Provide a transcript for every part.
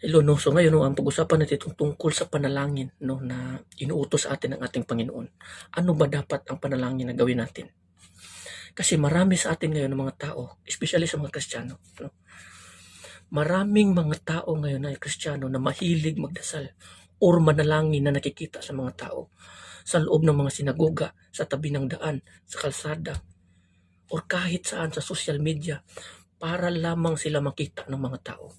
Hello 'no, so ngayon 'no, ang pag-usapan natin tungkol sa panalangin 'no, na inuutos sa atin ng ating Panginoon. Ano ba dapat ang panalangin na gawin natin? Kasi marami sa atin ngayon ng mga tao, especially sa mga Kristiyano 'no, maraming mga tao ngayon na Kristiyano na mahilig magdasal or manalangin na nakikita sa mga tao, sa loob ng mga sinagoga, sa tabi ng daan, sa kalsada, or kahit saan sa social media para lamang sila makita ng mga tao.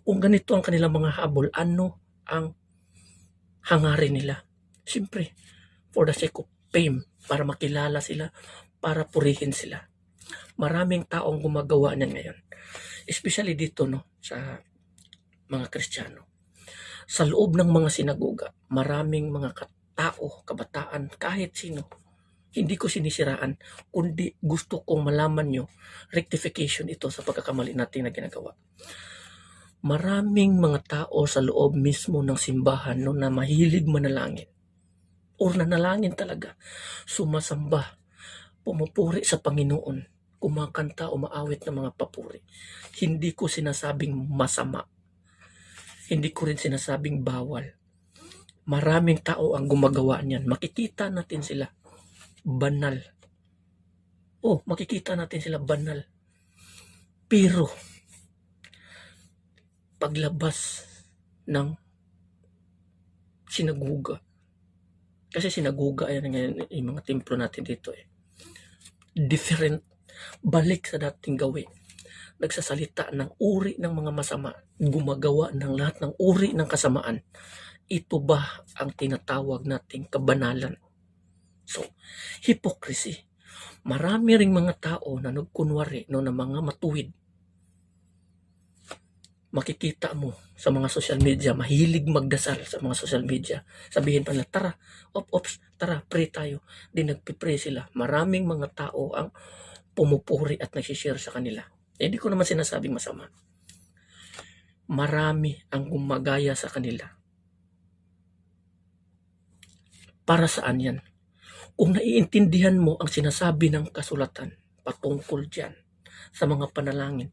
Kung ganito ang kanilang mga habol, ano ang hangarin nila? Siyempre, for the sake of fame, para makilala sila, para purihin sila. Maraming taong gumagawa niyan ngayon. Especially dito no, sa mga Kristiyano. Sa loob ng mga sinagoga, maraming mga tao, kabataan, kahit sino, hindi ko sinisiraan, kundi gusto kong malaman nyo, rectification ito sa pagkakamali natin na ginagawa. Maraming mga tao sa loob mismo ng simbahan no, na mahilig manalangin or nanalangin talaga, sumasamba, pumupuri sa Panginoon, kumakanta, umaawit ng mga papuri. Hindi ko sinasabing masama. Hindi ko rin sinasabing bawal. Maraming tao ang gumagawa niyan. Makikita natin sila banal. Makikita natin sila banal. Pero paglabas ng sinaguga, kasi sinaguga yan ngayon yung mga templo natin dito different, balik sa dating gawin. Nagsasalita ng uri ng mga masama, gumagawa ng lahat ng uri ng kasamaan. Ito ba ang tinatawag nating kabanalan? So, hypocrisy. Marami ring mga tao na nagkunwari no, na mga matuwid. Makikita mo sa mga social media, mahilig magdasal sa mga social media. Sabihin pa nila, tara, tara, pray tayo. Di nagpipray sila. Maraming mga tao ang pumupuri at nagsishare sa kanila. Hindi ko naman sinasabing masama. Marami ang gumagaya sa kanila. Para saan yan? Kung naiintindihan mo ang sinasabi ng kasulatan patungkol dyan sa mga panalangin,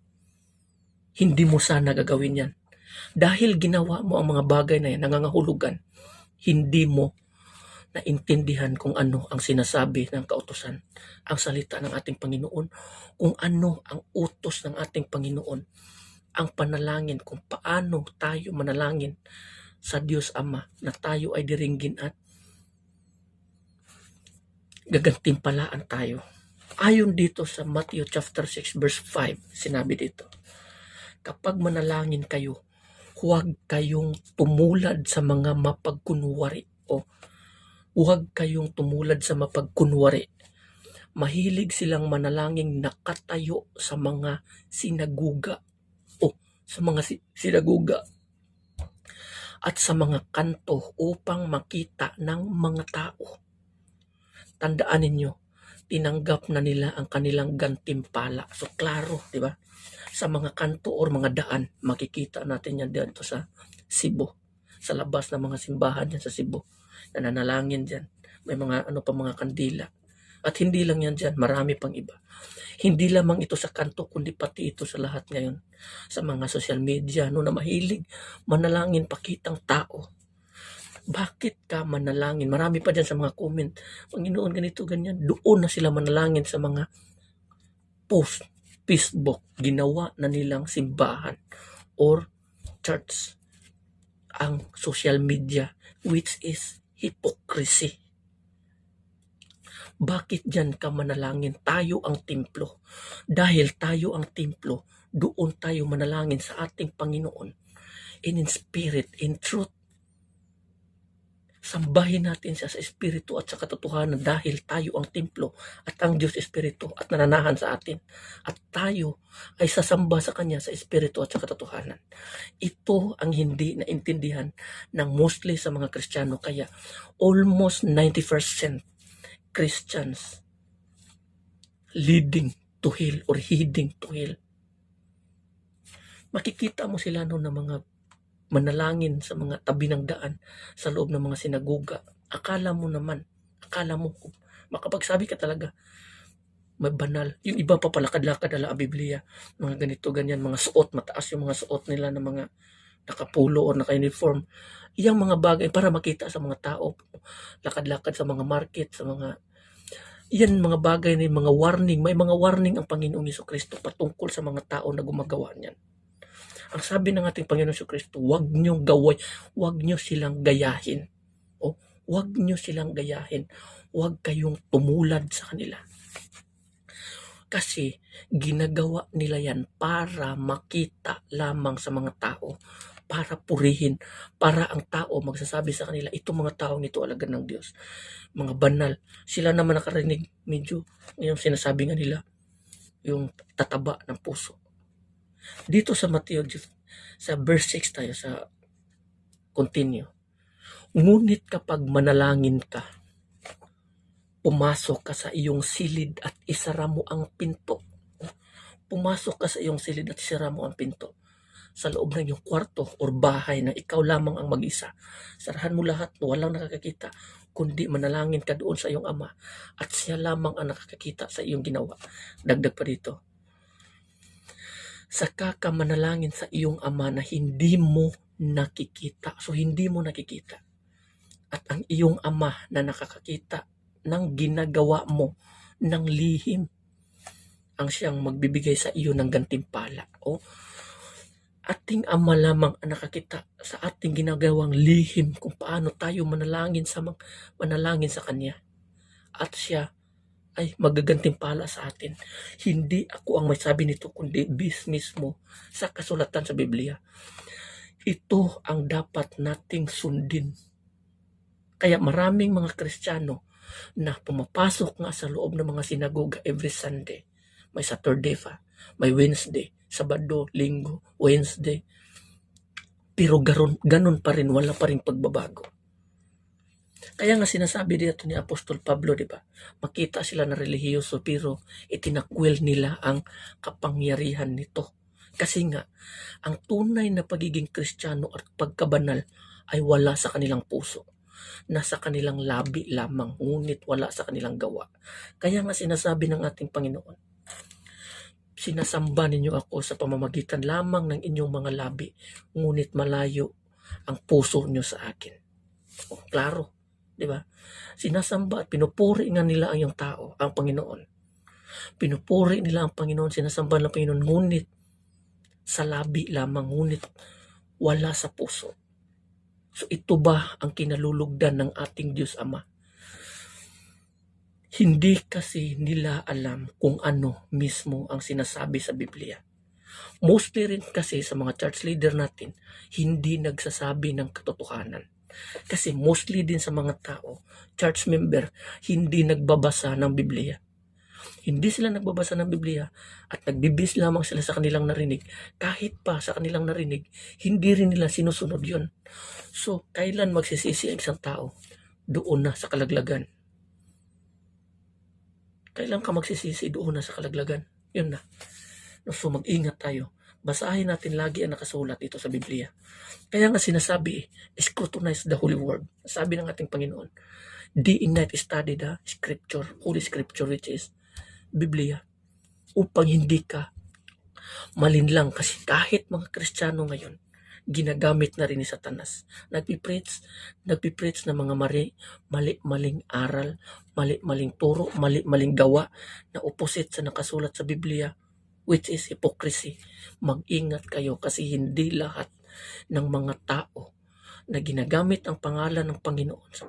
hindi mo sana gagawin yan. Dahil ginawa mo ang mga bagay na yan, nangangahulugan, hindi mo naintindihan kung ano ang sinasabi ng kautusan, ang salita ng ating Panginoon, kung ano ang utos ng ating Panginoon, ang panalangin, kung paano tayo manalangin sa Diyos Ama na tayo ay diringgin at gagantimpalaan tayo. Ayon dito sa Matthew chapter 6 verse 5, sinabi dito, kapag manalangin kayo, huwag kayong tumulad sa mga mapagkunwari o huwag kayong tumulad sa mapagkunwari. Mahilig silang manalangin nakatayo sa mga sinaguga o sa mga sinaguga at sa mga kanto upang makita ng mga tao. Tandaan ninyo, tinanggap na nila ang kanilang gantimpala. So klaro, di ba? Sa mga kanto or mga daan, makikita natin yan dito sa Cebu. Sa labas ng mga simbahan yan sa Cebu. Nananalangin dyan. May mga mga kandila. At hindi lang yan dyan, marami pang iba. Hindi lamang ito sa kanto, kundi pati ito sa lahat ngayon. Sa mga social media, na mahilig manalangin pakitang tao. Bakit ka manalangin? Marami pa dyan sa mga comment. Panginoon, ganito, ganyan. Doon na sila manalangin sa mga post, Facebook. Ginawa na nilang simbahan or church ang social media, which is hypocrisy. Bakit dyan ka manalangin? Tayo ang templo. Dahil tayo ang templo, doon tayo manalangin sa ating Panginoon. In spirit, in truth. Sambahin natin siya sa espiritu at sa katotohanan dahil tayo ang templo at ang Diyos espiritu at nananahan sa atin. At tayo ay sasamba sa Kanya sa espiritu at sa katotohanan. Ito ang hindi naintindihan ng mostly sa mga Kristiyano. Kaya almost 90% Christians leading to hell or heading to hell. Makikita mo sila noon na mga manalangin sa mga tabi ng daan, sa loob ng mga sinagoga. Akala mo, makapagsabi ka talaga, may banal. Yung iba pa palakad-lakad ala Biblia, mga ganito, ganyan, mga suot, mataas yung mga suot nila ng mga nakapulo o naka-uniform. Iyang mga bagay para makita sa mga tao, lakad-lakad sa mga market, sa mga yan mga bagay na mga warning. May mga warning ang Panginoong Jesucristo patungkol sa mga tao na gumagawa niyan. Ang sabi ng ating Panginoong Jesucristo, huwag niyong gawin, huwag niyo silang gayahin. O, huwag niyo silang gayahin. Huwag kayong tumulad sa kanila. Kasi ginagawa nila yan para makita lamang sa mga tao, para purihin, para ang tao magsasabi sa kanila, itong mga taong ito alagad ng Diyos. Mga banal. Sila naman nakarinig, medyo yung sinasabi nga nila, yung tataba ng puso. Dito sa Mateo, sa verse 6 tayo, sa continue. Ngunit kapag manalangin ka, pumasok ka sa iyong silid at isara mo ang pinto. Pumasok ka sa iyong silid at isara mo ang pinto. Sa loob ng iyong kwarto o bahay na ikaw lamang ang mag-isa. Sarahan mo lahat, walang nakakakita, kundi manalangin ka doon sa iyong Ama at siya lamang ang nakakakita sa iyong ginawa. Dagdag pa dito. Saka ka manalangin sa iyong Ama na hindi mo nakikita. So hindi mo nakikita. At ang iyong Ama na nakakakita ng ginagawa mo ng lihim ang siyang magbibigay sa iyo ng gantimpala. O ating Ama lamang ang nakakita sa ating ginagawang lihim kung paano tayo manalangin sa Kanya. At siya ay magagantimpala sa atin. Hindi ako ang may sabi nito, kundi mismo sa kasulatan sa Biblia. Ito ang dapat nating sundin. Kaya maraming mga Kristiyano na pumapasok nga sa loob ng mga sinagoga every Sunday. May Saturday pa, may Wednesday, Sabado, Linggo, Wednesday. Pero ganun pa rin, wala pa rin pagbabago. Kaya nga sinasabi dito ni Apostol Pablo, di ba? Makita sila na relihiyoso pero itinakwil nila ang kapangyarihan nito. Kasi nga, ang tunay na pagiging Kristiyano at pagkabanal ay wala sa kanilang puso. Nasa kanilang labi lamang, ngunit wala sa kanilang gawa. Kaya nga sinasabi ng ating Panginoon, sinasamba ninyo ako sa pamamagitan lamang ng inyong mga labi, ngunit malayo ang puso nyo sa akin. O, klaro, di ba? Sinasamba at pinupuri nga nila ang iyong tao, ang Panginoon. Pinupuri nila ang Panginoon, sinasamba ng Panginoon, ngunit sa labi lamang, ngunit wala sa puso. So ito ba ang kinalulugdan ng ating Diyos Ama? Hindi kasi nila alam kung ano mismo ang sinasabi sa Biblia. Mostly rin kasi sa mga church leader natin, hindi nagsasabi ng katotohanan. Kasi mostly din sa mga tao, church member, hindi nagbabasa ng Biblia. Hindi sila nagbabasa ng Biblia at nagbibis lamang sila sa kanilang narinig. Kahit pa sa kanilang narinig, hindi rin nila sinusunod yun. So, kailan magsisisi ang isang tao? Doon na sa kalaglagan. Kailan ka magsisisi? Doon na sa kalaglagan. Yun na. So, mag-ingat tayo. Basahin natin lagi ang nakasulat dito sa Biblia. Kaya nga sinasabi, scrutinize the Holy Word. Sabi ng ating Panginoon, day and night study the Scripture, Holy Scripture, which is Biblia, upang hindi ka malinlang. Kasi kahit mga Kristiyano ngayon, ginagamit na rin ni Satanas. Nagpipreach ng mga mali-maling aral, mali-maling turo, mali-maling gawa na opposite sa nakasulat sa Biblia, which is hypocrisy. Mag-ingat kayo kasi hindi lahat ng mga tao na ginagamit ang pangalan ng Panginoon sa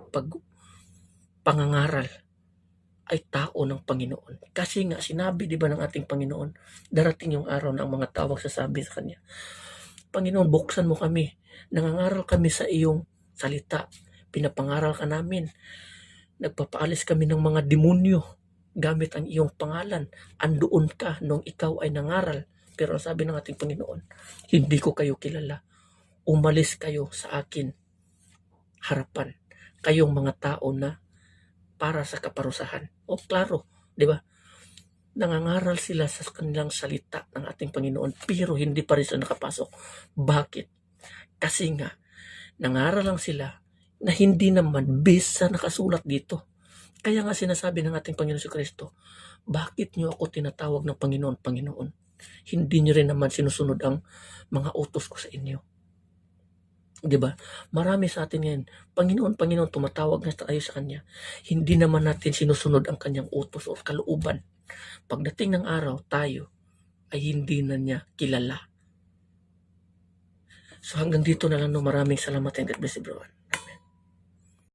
pangangaral ay tao ng Panginoon. Kasi nga sinabi di ba ng ating Panginoon, darating yung araw na ang mga tao sasabi sa Kanya, Panginoon, buksan mo kami. Nangangaral kami sa iyong salita. Pinapangaral ka namin. Nagpapaalis kami ng mga demonyo gamit ang iyong pangalan. Andoon ka nung ikaw ay nangaral. Pero sabi ng ating Panginoon, hindi ko kayo kilala. Umalis kayo sa akin harapan. Kayong mga tao na para sa kaparusahan. O klaro, di ba? Nangangaral sila sa kanilang salita ng ating Panginoon pero hindi pa rin sila nakapasok. Bakit? Kasi nga, nangaral lang sila na hindi naman based sa nakasulat dito. Kaya nga sinasabi ng ating Panginoon si Kristo, bakit niyo ako tinatawag ng Panginoon, Panginoon? Hindi niyo rin naman sinusunod ang mga utos ko sa inyo. 'Di ba? Marami sa atin ngayon, "Panginoon, Panginoon," tumatawag na tayo sa Kanya. Hindi naman natin sinusunod ang Kanyang utos o kalooban. Pagdating ng araw, tayo ay hindi na niya kilala. So hanggang dito na lang 'no. Maraming salamat and God bless everyone.